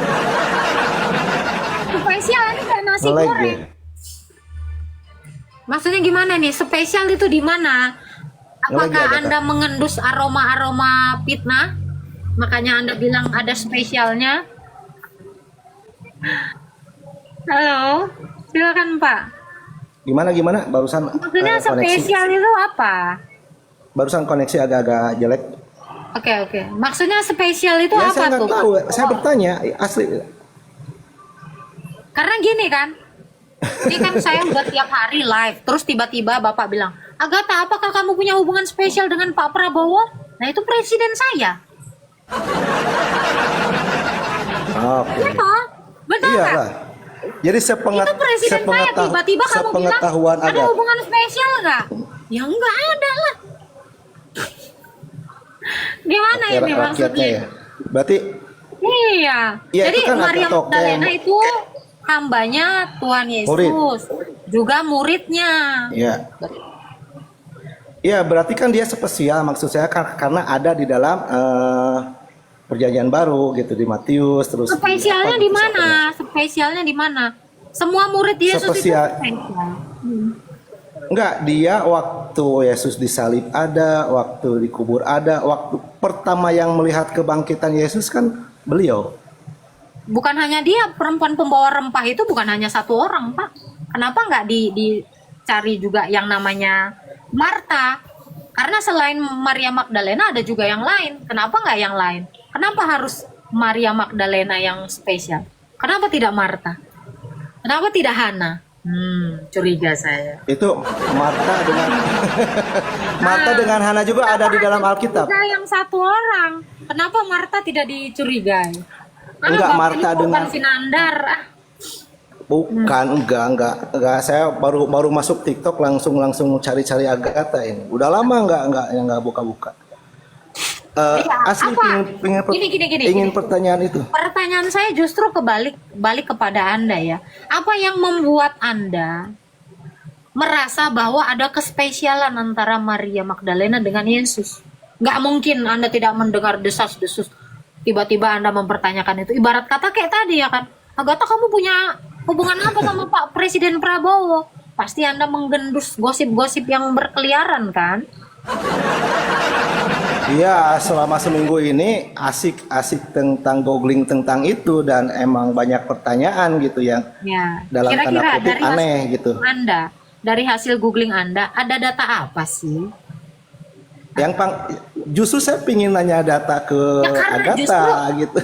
Spesial ini kayak nasi Nge-lag goreng. ya? Maksudnya gimana nih? Spesial itu di mana? Apakah Nge-lag ya, Anda mengendus aroma-aroma fitnah? Makanya Anda bilang ada spesialnya. Halo, silakan Pak. Gimana? Barusan Maksudnya spesial itu apa? Barusan koneksi agak-agak jelek. Oke. Maksudnya spesial itu Ya, apa saya nggak tuh? tahu. Saya bertanya asli. Karena gini kan, ini kan saya udah tiap hari live, terus tiba-tiba Bapak bilang, Agatha, apakah kamu punya hubungan spesial dengan Pak Prabowo? Nah itu presiden saya. Oke. Iya toh? Betul Iya nggak? lah. Jadi Itu presiden saya, tiba-tiba kamu bilang, sepengetahuan ada Agatha. hubungan spesial nggak? Ya nggak ada lah. Gimana ini Rakyatnya maksudnya? ya. Berarti Iya. Iya, Jadi itu kan Maria agak toke. Magdalena itu hambanya Tuhan Yesus, juga muridnya. ya. Iya, berarti kan dia spesial, maksud saya karena ada di dalam Perjanjian Baru gitu di Matius terus. Spesialnya di mana? Spesialnya di mana? Semua murid Yesus itu Spesial. spesial. Enggak, dia waktu Yesus disalib ada, waktu dikubur ada, waktu pertama yang melihat kebangkitan Yesus kan beliau. Bukan hanya dia, perempuan pembawa rempah itu bukan hanya satu orang, Pak. Kenapa nggak dicari juga yang namanya Marta? Karena selain Maria Magdalena ada juga yang lain. Kenapa nggak yang lain? Kenapa harus Maria Magdalena yang spesial? Kenapa tidak Marta? Kenapa tidak Hana? Curiga saya. Itu Marta dengan Marta dengan Hana juga ada di dalam Alkitab. Juga yang satu orang. Kenapa Marta tidak dicurigai? Enggak, Bapak Marta ini dengan- bukan Sinandar. Bukan, enggak. Saya baru masuk TikTok langsung cari-cari Agatha ini. Udah lama enggak buka-buka. Asli apa? Gini. ingin pertanyaan itu. Pertanyaan saya justru balik kepada Anda ya. Apa yang membuat Anda merasa bahwa ada kespesialan antara Maria Magdalena dengan Yesus? Nggak mungkin Anda tidak mendengar desas-desus. Tiba-tiba Anda mempertanyakan itu. Ibarat kata kayak tadi ya kan. Agatha, kamu punya hubungan apa sama Pak Presiden Prabowo? Pasti Anda menggendus gosip-gosip yang berkeliaran kan? Iya, selama seminggu ini asik-asik tentang googling tentang itu dan emang banyak pertanyaan gitu yang Ya, dalam tanda kira-kira kutip dari aneh hasil gitu. Anda, dari hasil googling Anda, ada data apa sih? Yang justru saya pingin nanya data ke Ya karena Agatha gitu.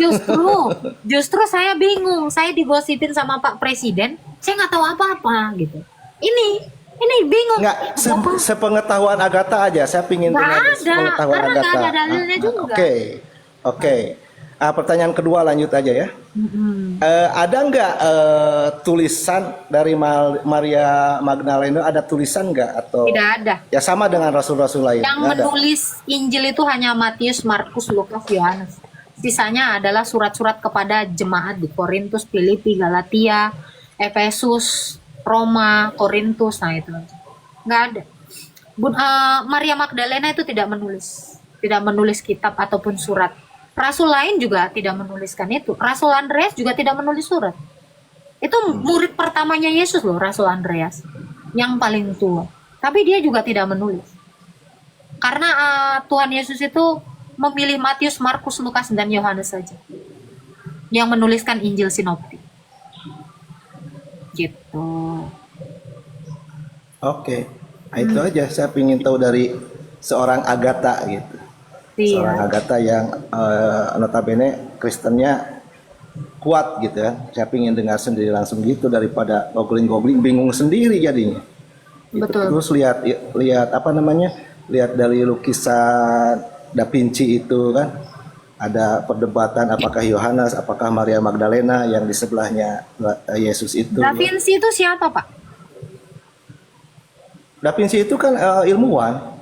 justru saya bingung. Saya digosipin sama Pak Presiden, saya nggak tahu apa-apa gitu. Ini bingung. Nggak, sepengetahuan Agatha aja. Saya pingin Nggak dengar ada, sepengetahuan karena nggak Agatha. ada dalilnya juga. Oke. Pertanyaan kedua lanjut aja ya. Ada nggak tulisan dari Maria Magdalena, ada tulisan nggak atau Tidak ada. ya sama dengan rasul-rasul lain? Yang Nggak ada. menulis Injil itu hanya Matius, Markus, Lukas, Yohanes. Sisanya adalah surat-surat kepada jemaat di Korintus, Filipi, Galatia, Efesus, Roma, Korintus. Nah itu nggak ada. Maria Magdalena itu tidak menulis kitab ataupun surat. Rasul lain juga tidak menuliskan itu. Rasul Andreas juga tidak menulis surat. Itu murid pertamanya Yesus loh, Rasul Andreas, yang paling tua. Tapi dia juga tidak menulis. Karena Tuhan Yesus itu memilih Matius, Markus, Lukas, dan Yohanes saja yang menuliskan Injil sinoptik. Gitu. Oke. Nah, itu aja saya ingin tahu dari seorang Agatha gitu. Seorang Iya. Agatha yang notabene Kristennya kuat gitu ya. Saya ingin dengar sendiri langsung gitu daripada googling bingung sendiri jadinya. Gitu. Betul. Terus lihat apa namanya? Lihat dari lukisan Da Vinci itu kan ada perdebatan apakah Yohanes, apakah Maria Magdalena yang di sebelahnya Yesus itu. Da Vinci itu siapa, Pak? Da Vinci itu kan ilmuwan.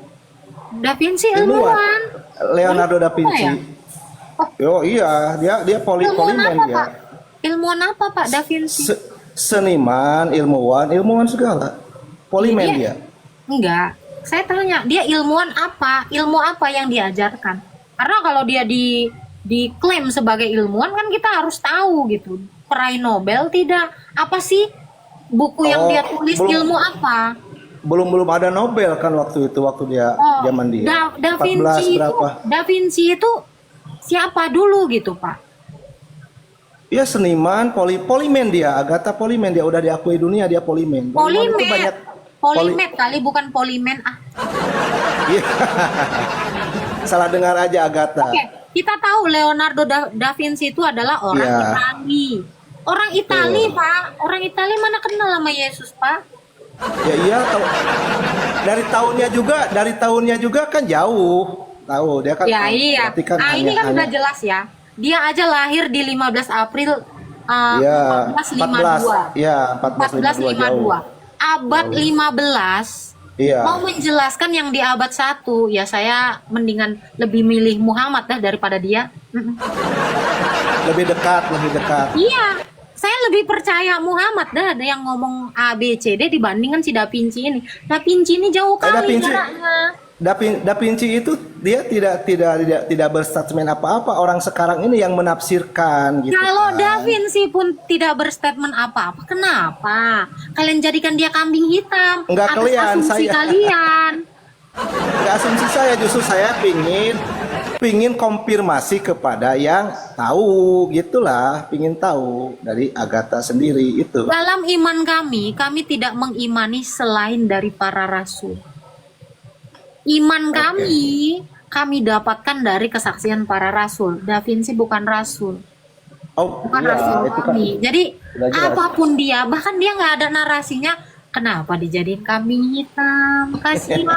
Da Vinci ilmuwan. Leonardo da Vinci. Ya? Oh iya, dia Ilmuwan polimen apa, dia. Pak? Ilmuwan apa, Pak Da Vinci? Seniman, ilmuwan segala. Polimen Iya. dia. Enggak. Saya tanya, dia ilmuwan apa? Ilmu apa yang diajarkan? Karena kalau dia diklaim sebagai ilmuwan kan kita harus tahu gitu. Peraih Nobel tidak. Apa sih buku yang dia tulis, ilmu apa? Belum ada Nobel kan waktu dia zaman dia. Da Vinci 14 itu, berapa? Da Vinci itu siapa dulu gitu, Pak? Iya seniman, polimen dia, Agatha polimen dia udah diakui dunia dia polimen. Polimen itu banyak Polimet kali, bukan polimen. Iya. Salah dengar aja Agatha. Oke, kita tahu Leonardo da Vinci itu adalah orang Iya. Itali. Orang Itali, Pak. Orang Itali mana kenal sama Yesus, Pak? Ya iya dari tahunnya juga kan jauh. Tahu dia kan. Ya iya. berarti kan Ini kan hanya- udah jelas ya. Dia aja lahir di 15 April Iya, 1452. 14. Iya, 1452 jauh. 1452. Abad 15 Iya. mau menjelaskan yang di abad 1, ya saya mendingan lebih milih Muhammad dah daripada dia. Lebih dekat. Iya, saya lebih percaya Muhammad dah ada yang ngomong A B C D dibandingkan si Da Vinci ini. Da Vinci ini jauh Da kali Vinci- jaraknya. Da Vinci itu dia tidak berstatement apa-apa. Orang sekarang ini yang menafsirkan gitu. Kalau kan. Da Vinci pun tidak berstatement apa-apa, kenapa? Kalian jadikan dia kambing hitam Enggak atas kalian, asumsi saya. kalian. Nggak asumsi saya, justru saya pingin konfirmasi kepada yang tahu gitulah, pingin tahu dari Agatha sendiri itu. Dalam iman kami tidak mengimani selain dari para rasul. Iman kami dapatkan dari kesaksian para rasul. Da Vinci bukan rasul. Bukan iya, rasul itu kan kami. Jadi udah jelas. apapun dia, bahkan dia nggak ada narasinya. Kenapa dijadiin kambing hitam? Kasihan.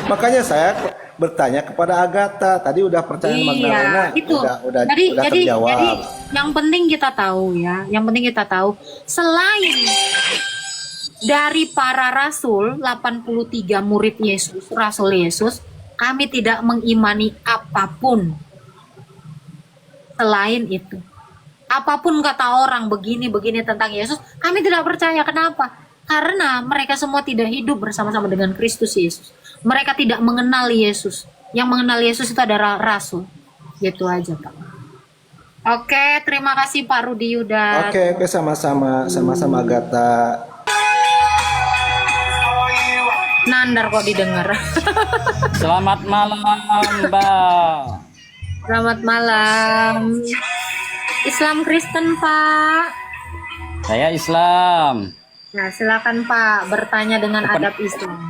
Makanya saya bertanya kepada Agatha. Tadi udah percaya Magdalena, itu. udah Jadi terjawab. yang penting kita tahu ya. Yang penting kita tahu selain dari para rasul 83 murid Yesus, rasul Yesus, kami tidak mengimani apapun selain itu. Apapun kata orang begini tentang Yesus, kami tidak percaya. Kenapa? Karena mereka semua tidak hidup bersama-sama dengan Kristus Yesus. Mereka tidak mengenal Yesus. Yang mengenal Yesus itu adalah rasul. Gitu aja, Pak. Oke, terima kasih Pak Rudi Yuda. Oke, sama-sama Agatha. Nandar kok didengar. Selamat malam, Mbak. Selamat malam. Islam Kristen, Pak. Saya Islam. Nah, silakan Pak bertanya dengan adab Islam.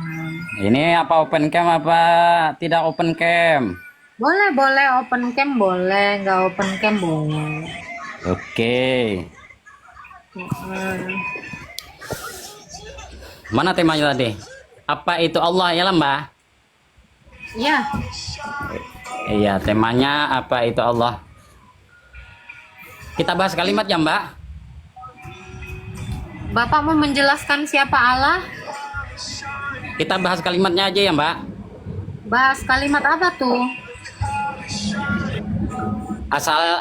Ini apa open cam apa tidak open cam? Boleh open cam boleh, nggak open cam boleh. Oke. Hmm. Mana temanya tadi? Apa itu Allah ya, Mbak? Ya, Iya, temanya apa itu Allah. Kita bahas kalimat ya, Mbak. Bapak mau menjelaskan siapa Allah? Kita bahas kalimatnya aja ya, Mbak. Bahas kalimat apa tuh?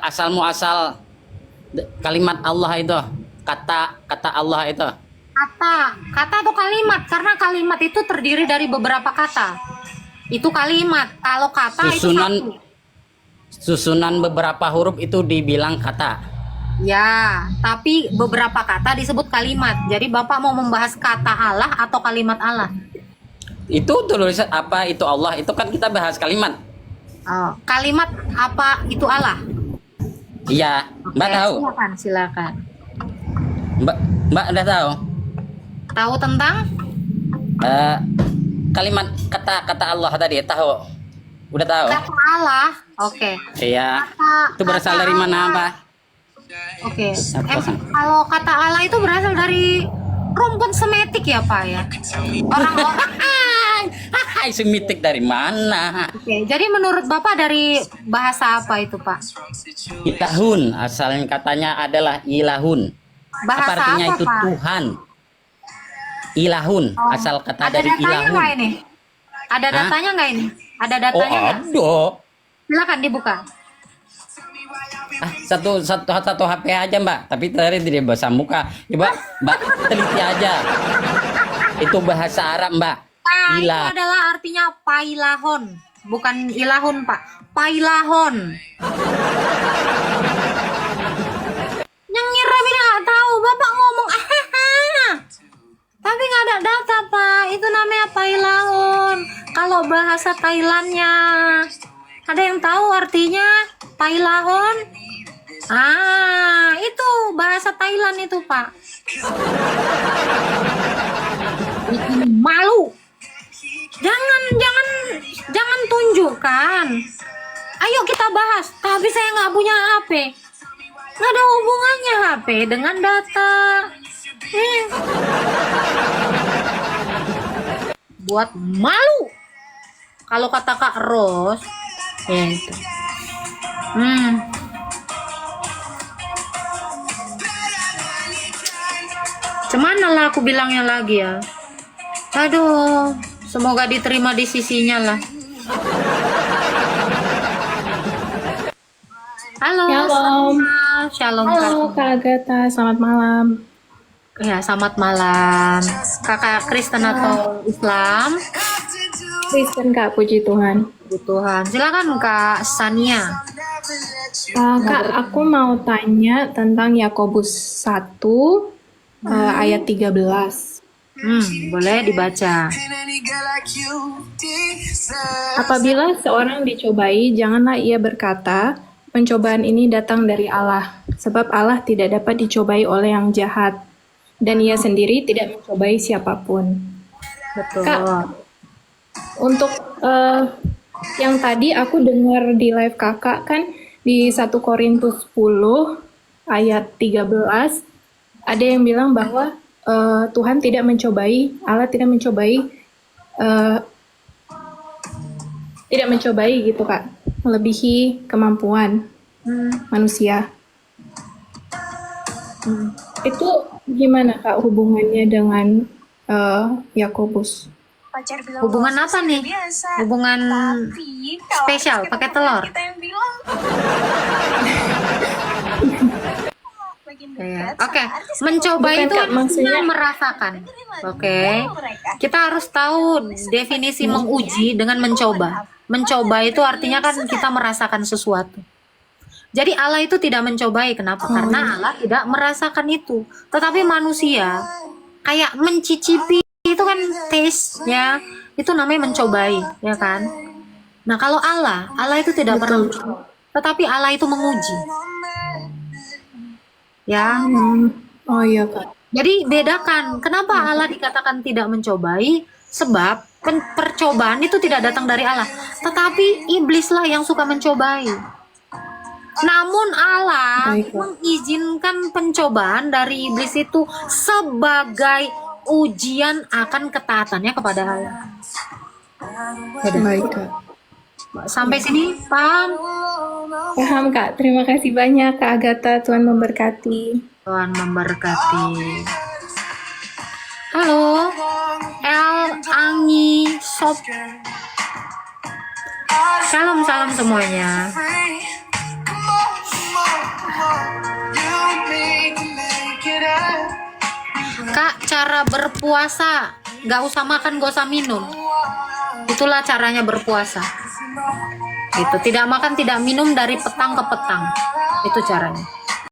Asal muasal kalimat Allah itu, kata Allah itu. Kata atau kalimat? Karena kalimat itu terdiri dari beberapa kata. Itu kalimat. Kalau kata itu satu. Susunan beberapa huruf itu dibilang kata. Ya, tapi beberapa kata disebut kalimat. Jadi Bapak mau membahas kata Allah atau kalimat Allah? Itu tulisan apa itu Allah, itu kan kita bahas kalimat. Oh, kalimat apa itu Allah? Iya, Mbak Oke, tahu. Silakan. Mbak udah tahu. Tahu tentang Kalimat kata Allah tadi tahu. Udah tahu. kata Allah? Oke. Iya. Itu berasal kata dari mana, Allah. Mbak? Oke. Apa? Kalau kata Allah itu berasal dari rumpun semetik ya, Pak ya? Orang-orang. Hai, semitik dari mana? Oke, jadi menurut Bapak dari bahasa apa itu, Pak? Ilahun, asalnya katanya adalah ilahun. Bahasa Apa artinya apa, itu Pak? Tuhan? Ilahun, asal kata Ada dari datanya ilahun. nggak ini? Ada Hah? datanya nggak ini? Ada Oh, datanya nggak? ada. Silakan dibuka. Satu HP aja, Mbak. Tapi tadi tidak bahasa muka. Coba, Mbak, teliti aja. Itu bahasa Arab, Mbak. Nah, itu Ilah. adalah artinya pailahon, bukan ilahun, Pak. Pailahon. Nyengir tapi nggak tahu. Bapak ngomong tapi nggak ada data, Pak. Itu namanya pailahon. Kalau bahasa Thailandnya, ada yang tahu artinya pailahon? Itu bahasa Thailand itu, Pak. Bikin malu. Jangan tunjukkan. Ayo kita bahas. Tapi saya nggak punya HP. Nggak ada hubungannya HP dengan data. Buat malu. Kalau kata Kak Ros, ya itu. Cemana lah aku bilangnya lagi ya. Aduh, semoga diterima di sisinya lah. Halo, Shalom. Shalom Halo Kak. Kak Agatha, selamat malam. Ya, selamat malam. Kakak Kristen atau Islam? Kristen Kak, puji Tuhan. Puji Tuhan. Silakan Kak Sania. Kak, aku mau tanya tentang Yakobus 1 ayat 13. Boleh dibaca. Apabila seorang dicobai, janganlah ia berkata, pencobaan ini datang dari Allah, sebab Allah tidak dapat dicobai oleh yang jahat, dan ia sendiri tidak mencobai siapapun. Betul. Kak, untuk yang tadi aku dengar di live kakak kan di 1 Korintus 10 ayat 13 ada yang bilang bahwa Tuhan tidak mencobai, Allah tidak mencobai gitu Kak, melebihi kemampuan manusia. Itu gimana Kak hubungannya dengan Yakobus? Hubungan apa nih? Hubungan spesial pakai telur. Ya. Oke, mencoba Bukan, itu Kak, maksudnya artinya merasakan. Oke, kita harus tahu definisi menguji dengan mencoba. Mencoba itu artinya kan kita merasakan sesuatu. Jadi Allah itu tidak mencobai, kenapa? Karena Allah tidak merasakan itu. Tetapi manusia kayak mencicipi itu kan taste ya, itu namanya mencobai, ya kan? Nah, kalau Allah itu tidak pernah mencoba, tetapi Allah itu menguji. Ya. Oh iya Kak. Jadi bedakan, kenapa Allah dikatakan tidak mencobai? Sebab percobaan itu tidak datang dari Allah, tetapi iblislah yang suka mencobai. Namun Allah mengizinkan pencobaan dari iblis itu sebagai ujian akan ketaatannya kepada Allah. Baik Kak. Sampai sini paham? Paham Kak. Terima kasih banyak Kak Agatha. Tuhan memberkati. Tuhan memberkati. Halo, El Angi Sop. Salam semuanya. Kak, cara berpuasa gak usah makan, gak usah minum. Itulah caranya berpuasa. Itu tidak makan, tidak minum dari petang ke petang. Itu caranya.